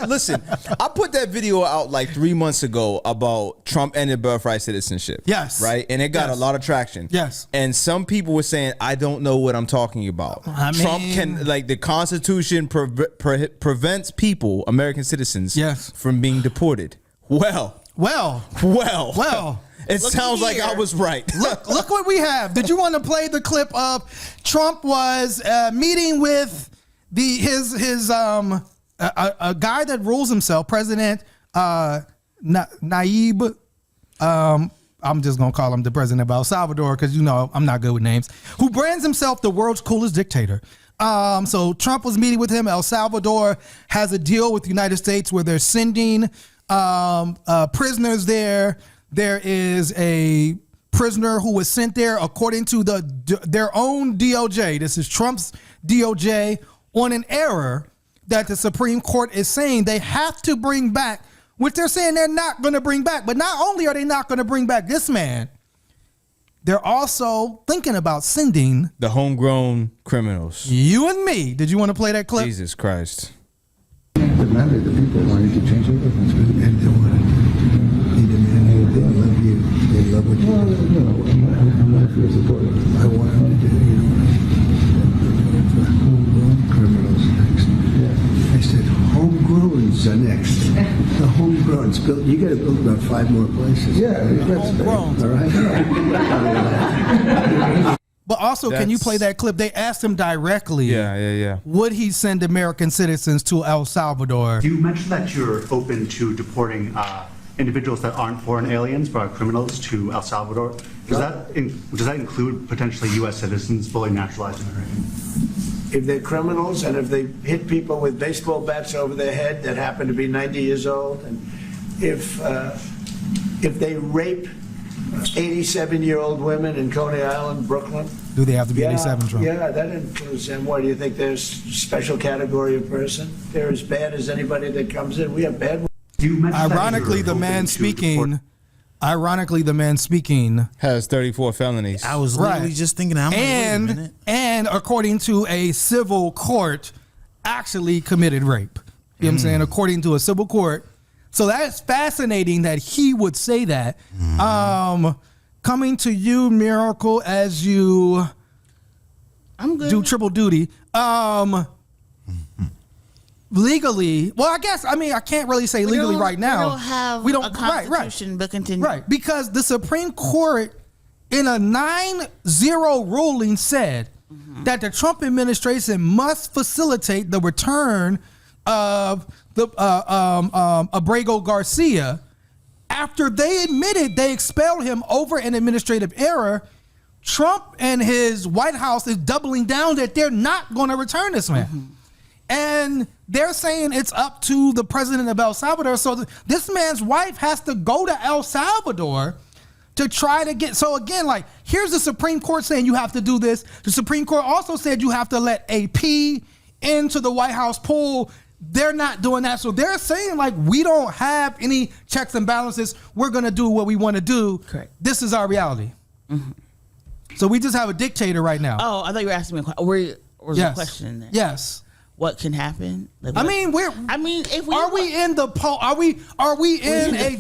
Listen, I put that video out like 3 months ago about Trump ended birthright citizenship. Yes. Right? And it got a lot of traction. Yes. And some people were saying, I don't know what I'm talking about. Trump can, like, the Constitution prevents people, American citizens, from being deported. Well. It sounds like I was right. Look what we have. Did you want to play the clip of Trump was meeting with a guy that rules himself, President Nayib. I'm just gonna call him the president of El Salvador because I'm not good with names. Who brands himself the world's coolest dictator. So Trump was meeting with him. El Salvador has a deal with the United States where they're sending prisoners there. There is a prisoner who was sent there according to their own DOJ. This is Trump's DOJ on an error that the Supreme Court is saying they have to bring back, which they're saying they're not going to bring back. But not only are they not going to bring back this man, they're also thinking about sending the homegrown criminals. You and me. Did you want to play that clip? Jesus Christ. The matter, the people wanted to change everything, and they wanted to. They love you. They love what you do. I'm not your supporter. I want them to do, homegrown criminals next. I said, homegrowns are next. The homegrowns. You got to build about 5 more places. Yeah, that's homegrown. All right. But also, can you play that clip? They asked him directly. Yeah. Would he send American citizens to El Salvador? You mentioned that you're open to deporting individuals that aren't foreign aliens but are criminals to El Salvador. Does that include potentially U.S. citizens, fully naturalized Americans? If they're criminals and if they hit people with baseball bats over their head that happen to be 90 years old, and if they rape 87-year-old women in Coney Island, Brooklyn. Do they have to be 87, Trump? Yeah, that includes them. What do you think? There's a special category of person? They're as bad as anybody that comes in. We have bad ones. Ironically, the man speaking has 34 felonies. I was literally just thinking, and according to a civil court, actually committed rape. You know what I'm saying? According to a civil court. So that's fascinating that he would say that. Coming to you, Miracle, as you do triple duty. Legally, well, I can't really say legally right now. We don't have a constitution, but continue. Right, because the Supreme Court, in a 9-0 ruling, said that the Trump administration must facilitate the return of the Abrego Garcia after they admitted they expelled him over an administrative error. Trump and his White House is doubling down that they're not going to return this man. And they're saying it's up to the president of El Salvador. So this man's wife has to go to El Salvador to try to get. So again, like, here's the Supreme Court saying you have to do this. The Supreme Court also said you have to let AP into the White House pool. They're not doing that. So they're saying, like, we don't have any checks and balances. We're going to do what we want to do. Correct. This is our reality. So we just have a dictator right now. Oh, I thought you were asking me a question. Was a question in there? Yes. What can happen? Like, if we are we in a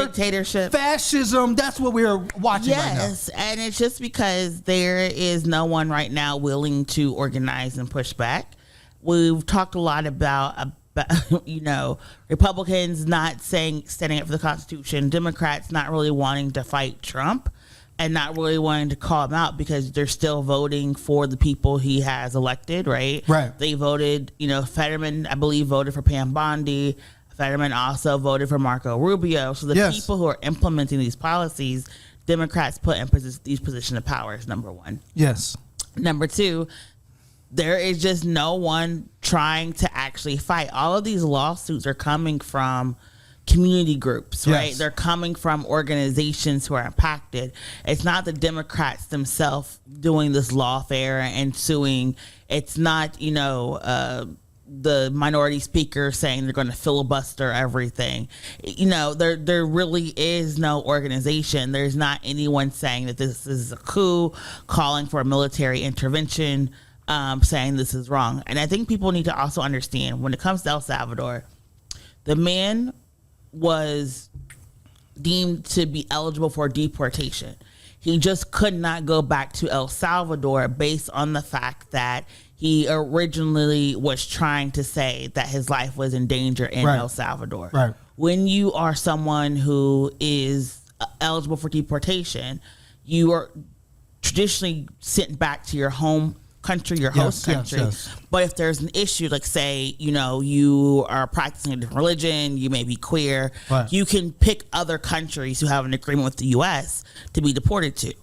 dictatorship, fascism? That's what we're watching right now. Yes, and it's just because there is no one right now willing to organize and push back. We've talked a lot about Republicans not standing up for the Constitution, Democrats not really wanting to fight Trump, and not really wanting to call him out because they're still voting for the people he has elected, right? Right. They voted, Fetterman, I believe, voted for Pam Bondi. Fetterman also voted for Marco Rubio. So the people who are implementing these policies, Democrats put in these positions of power is number one. Yes. Number two, there is just no one trying to actually fight. All of these lawsuits are coming from community groups, right? Yes. They're coming from organizations who are impacted. It's not the Democrats themselves doing this lawfare and suing. It's not, the minority speaker saying they're going to filibuster everything. There really is no organization. There's not anyone saying that this is a coup, calling for a military intervention, saying this is wrong. And I think people need to also understand when it comes to El Salvador, The man was deemed to be eligible for deportation. He just could not go back to El Salvador based on the fact that he originally was trying to say that his life was in danger in El Salvador. Right. When you are someone who is eligible for deportation, you are traditionally sent back to your home country, your host country. But if there's an issue, like say, you are practicing a different religion, you may be queer, you can pick other countries who have an agreement with the U.S. to be deported to.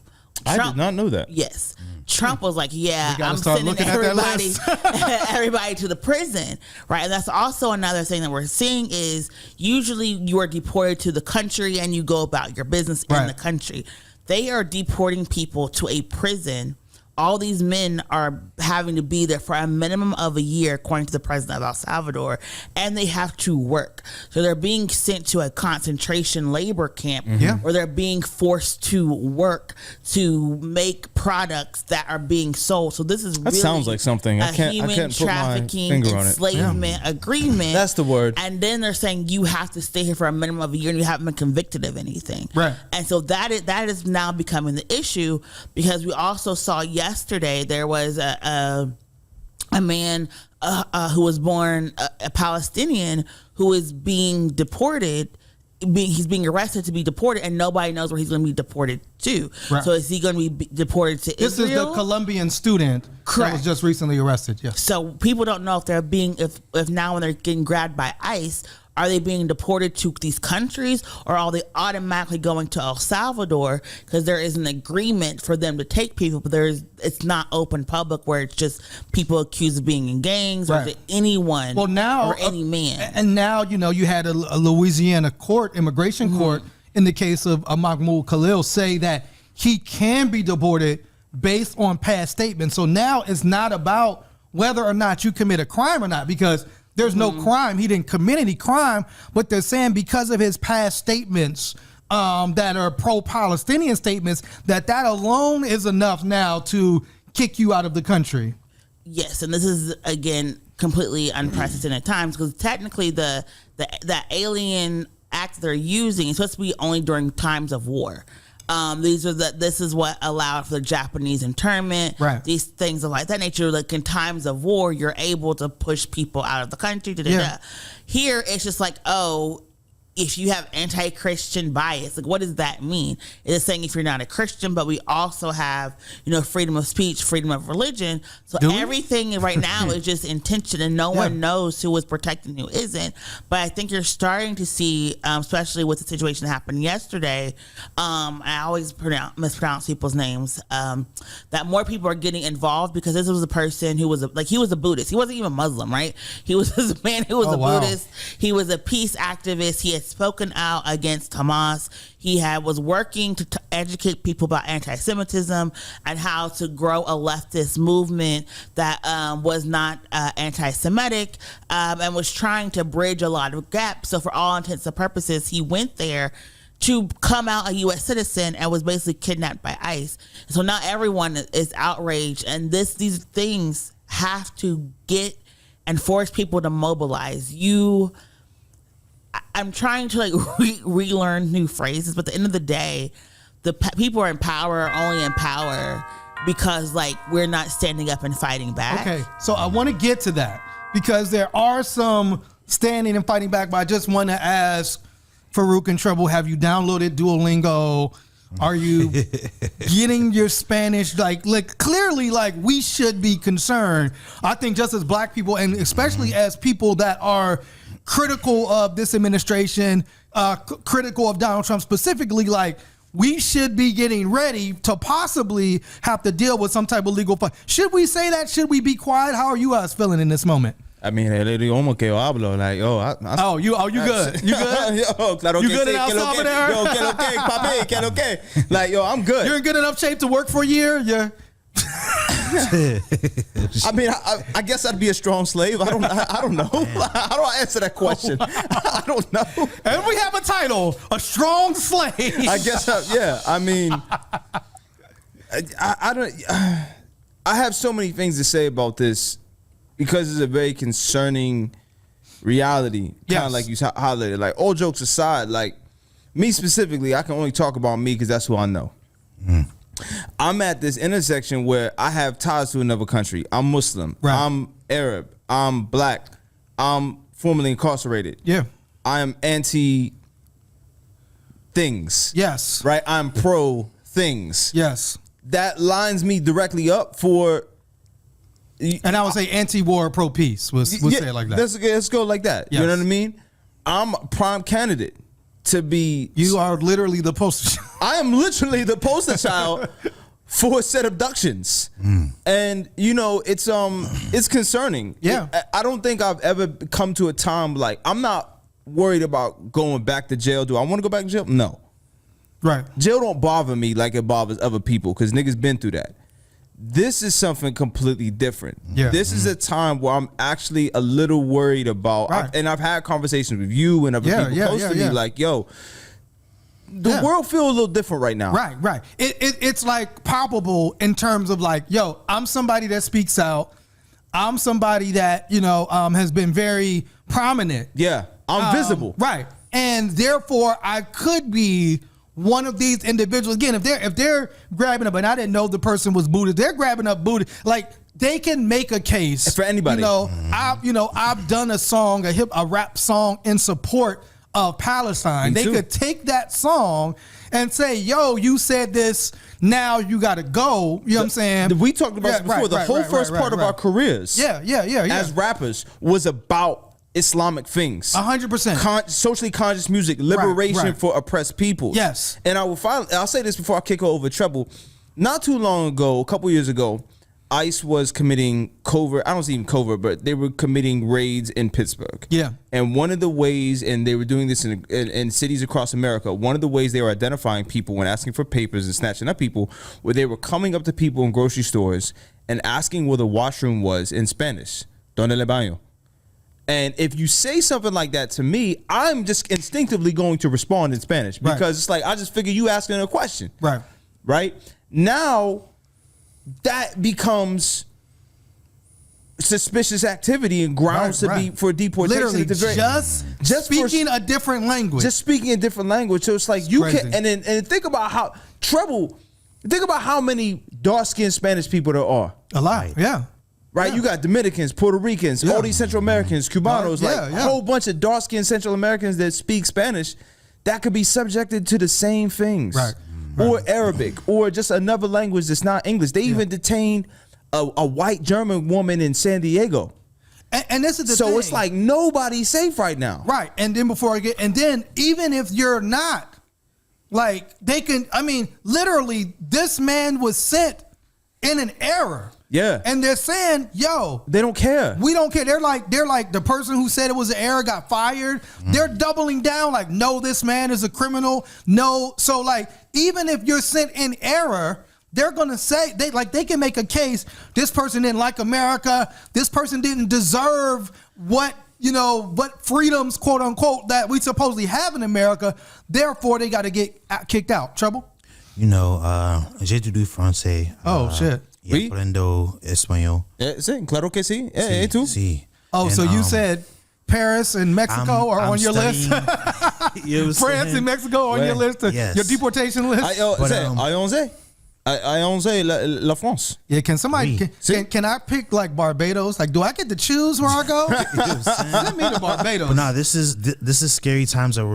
I did not know that. Yes. Trump was like, I'm sending everybody to the prison, right? And that's also another thing that we're seeing is usually you are deported to the country and you go about your business in the country. They are deporting people to a prison. All these men are having to be there for a minimum of a year, according to the president of El Salvador, and they have to work. So they're being sent to a concentration labor camp where they're being forced to work to make products that are being sold. So this is really sounds like something I can't put my finger on it. Enslavement agreement. That's the word. And then they're saying you have to stay here for a minimum of a year and you haven't been convicted of anything. Right. And so that is now becoming the issue because we also saw yesterday there was a man who was born a Palestinian who is being deported. He's being arrested to be deported, and nobody knows where he's going to be deported to. Right. So is he going to be deported to Israel? This is the Colombian student that was just recently arrested. Yes. So people don't know if they're being if now when they're getting grabbed by ICE. Are they being deported to these countries or are they automatically going to El Salvador because there is an agreement for them to take people, but it's not open public where it's just people accused of being in gangs or is it anyone or any man. And now, you had a Louisiana immigration court in the case of Mahmoud Khalil say that he can be deported based on past statements. So now it's not about whether or not you commit a crime or not because there's no crime. He didn't commit any crime, but they're saying because of his past statements that are pro-Palestinian statements, that alone is enough now to kick you out of the country. Yes, and this is, again, completely unprecedented times because technically the Alien Act they're using is supposed to be only during times of war. This is what allowed for the Japanese internment. Right. These things of like that nature. Like in times of war, you're able to push people out of the country. Here, it's just like, if you have anti-Christian bias, like what does that mean? It's saying if you're not a Christian, but we also have, freedom of speech, freedom of religion. So everything right now is just intention and no one knows who is protecting who isn't. But I think you're starting to see, especially with the situation that happened yesterday, I always mispronounce people's names, that more people are getting involved because this was a person who was he was a Buddhist. He wasn't even Muslim, right? He was a man who was Buddhist. He was a peace activist. He had spoken out against Hamas. He was working to educate people about anti-Semitism and how to grow a leftist movement that was not anti-Semitic and was trying to bridge a lot of gaps. So for all intents and purposes, he went there to come out a U.S. citizen and was basically kidnapped by ICE. So now everyone is outraged, and these things have to get and force people to mobilize. I'm trying to relearn new phrases, but at the end of the day, the people in power are only in power because we're not standing up and fighting back. Okay, so I want to get to that because there are some standing and fighting back, but I just want to ask Farouk and Trouble, have you downloaded Duolingo? Are you getting your Spanish? Clearly, we should be concerned. I think just as black people, and especially as people that are critical of this administration, critical of Donald Trump specifically, we should be getting ready to possibly have to deal with some type of legal fight. Should we say that? Should we be quiet? How are you guys feeling in this moment? I mean, el idioma que yo hablo, you good? You good? Yo, claro you que good sí, in El Salvador? Yo, que lo que, papi, que lo que. I'm good. You're in good enough shape to work for a year? Yeah. I mean, I guess I'd be a strong slave. I don't know. How do I answer that question? I don't know. And we have a title, a strong slave. I guess, yeah. I mean, I don't. I have so many things to say about this because it's a very concerning reality, kind of like you highlighted. Like, all jokes aside, like me specifically, I can only talk about me because that's who I know. I'm at this intersection where I have ties to another country. I'm Muslim. Right. I'm Arab. I'm black. I'm formerly incarcerated. Yeah. I am anti things. Yes. Right? I'm pro things. Yes. That lines me directly up for... And I would say anti-war, pro-peace. We'll say it like that. Let's go like that. Yes. You know what I mean? I'm a prime candidate to be... You are literally the poster child. I am literally the poster child for said abductions. And, you know, it's concerning. Yeah. I don't think I've ever come to a time like... I'm not worried about going back to jail. Do I want to go back to jail? No. Right. Jail don't bother me like it bothers other people because niggas been through that. This is something completely different. Yeah. This is a time where I'm actually a little worried about, and I've had conversations with you and other people close to me, like, yo, the world feels a little different right now. Right. It's like palpable in terms of like, yo, I'm somebody that speaks out. I'm somebody that, you know, has been very prominent. Yeah, I'm visible. Right. And therefore, I could be one of these individuals. Again, if they're grabbing up, and I didn't know the person was Buddhist, they're grabbing up Buddhist, like they can make a case for anybody. I've done a song, a rap song in support of Palestine. They could take that song and say, yo, you said this, now you gotta go. You know what I'm saying? We talked about this before. The whole first part of our careers as rappers was about Islamic things. 100%. Socially conscious music, liberation for oppressed people. Yes. And I'll say this before I kick over trouble. Not too long ago, a couple years ago, ICE was committing covert, I don't see even covert, but they were committing raids in Pittsburgh. Yeah. And one of the ways, and they were doing this in cities across America, one of the ways they were identifying people when asking for papers and snatching up people, where they were coming up to people in grocery stores and asking where the washroom was in Spanish. Donde el baño? And if you say something like that to me, I'm just instinctively going to respond in Spanish because it's like, I just figure you asking a question. Right? Now, that becomes suspicious activity and grounds to be for deportation. Literally, just speaking a different language. Just speaking a different language. So it's like you can, and think about how think about how many dark-skinned Spanish people there are. A lot, Right, you got Dominicans, Puerto Ricans, all these Central Americans, Cubanos, a whole bunch of dark-skinned Central Americans that speak Spanish that could be subjected to the same things. Or Arabic, or just another language that's not English. They even detained a white German woman in San Diego. And this is the thing. So it's like nobody's safe right now. Right, and then even if you're not, like, they can, I mean, literally, this man was sent in an error. Yeah. And they're saying, yo, they don't care. We don't care. They're like the person who said it was an error got fired. They're doubling down like, no, this man is a criminal. No. So like, even if you're sent in error, they're going to say they can make a case. This person didn't like America. This person didn't deserve what freedoms, quote unquote, that we supposedly have in America. Therefore, they got to get kicked out. Trouble? J'ai du français. Oh, shit. Y aprendo español. Sí, claro que sí. Sí, tú? Sí. Oh, and, so you said Paris and Mexico are on your list? France and Mexico on your list? Yes. Your deportation list? I la France. Yeah, can somebody, can I pick like Barbados? Like, do I get to choose where I go? Send me to Barbados. But no, this is scary times that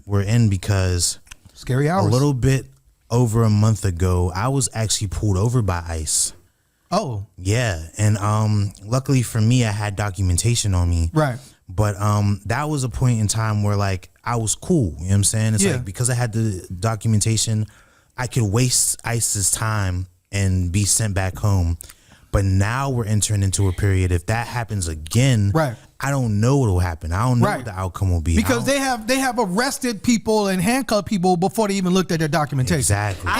we're in because scary hours. A little bit over a month ago, I was actually pulled over by ICE. Oh. Yeah. And luckily for me, I had documentation on me. Right. But that was a point in time where like I was cool. You know what I'm saying? It's like because I had the documentation, I could waste ICE's time and be sent back home. But now we're entering into a period. If that happens again, I don't know what will happen. I don't know what the outcome will be. Because they have arrested people and handcuffed people before they even looked at their documentation. Exactly.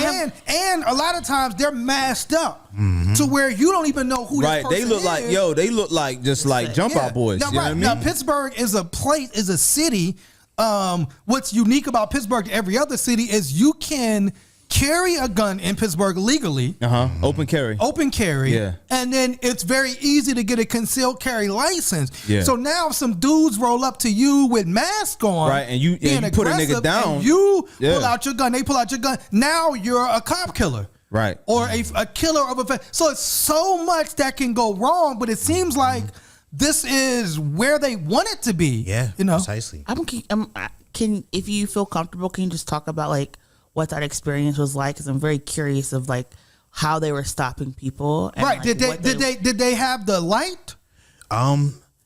And a lot of times they're masked up to where you don't even know who this person they look is. They look like just like jump out boys. Now, you know what I mean? Now Pittsburgh is a city. What's unique about Pittsburgh to every other city is you can carry a gun in Pittsburgh legally. Open carry. Open carry. Yeah. And then it's very easy to get a concealed carry license. Yeah. So now if some dudes roll up to you with masks on, Right, and you put a nigga down. and you pull out your gun, they pull out your gun. Now you're a cop killer. Right. Or a killer of a... So it's so much that can go wrong, but it seems like this is where they want it to be. Yeah, you know? precisely. Can if you feel comfortable, can you just talk about like what that experience was like? Because I'm very curious of like how they were stopping people. And, Right? like, Did they have the light?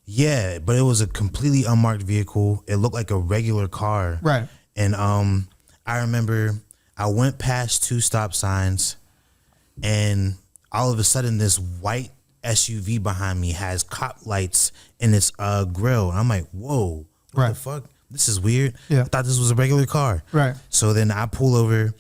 Yeah, but it was a completely unmarked vehicle. It looked like a regular car. Right. And I remember I went past 2 stop signs, and all of a sudden this white SUV behind me has cop lights in its grill. And I'm like, whoa, what the fuck? This is weird. Yeah. I thought this was a regular car. Right. So then I pull over.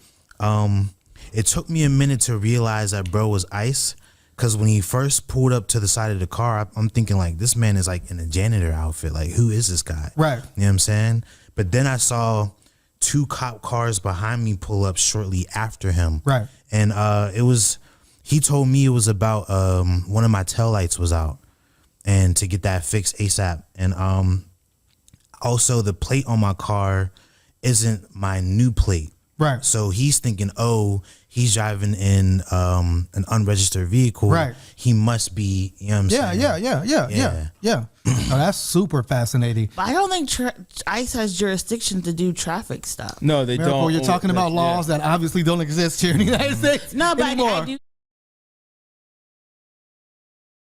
It took me a minute to realize that bro was ICE, because when he first pulled up to the side of the car, I'm thinking like, this man is like in a janitor outfit. Like, who is this guy? Right. You know what I'm saying? But then I saw 2 cop cars behind me pull up shortly after him. Right. And he told me it was about one of my taillights was out, and to get that fixed ASAP. And also the plate on my car isn't my new plate. Right. So he's thinking, oh, he's driving in an unregistered vehicle. Right. He must be, you know what I'm saying? Yeah. Oh, that's super fascinating. But I don't think ICE has jurisdiction to do traffic stuff. No, they Miracle, don't. you're talking about laws that obviously don't exist here in the United States No, but anymore. I do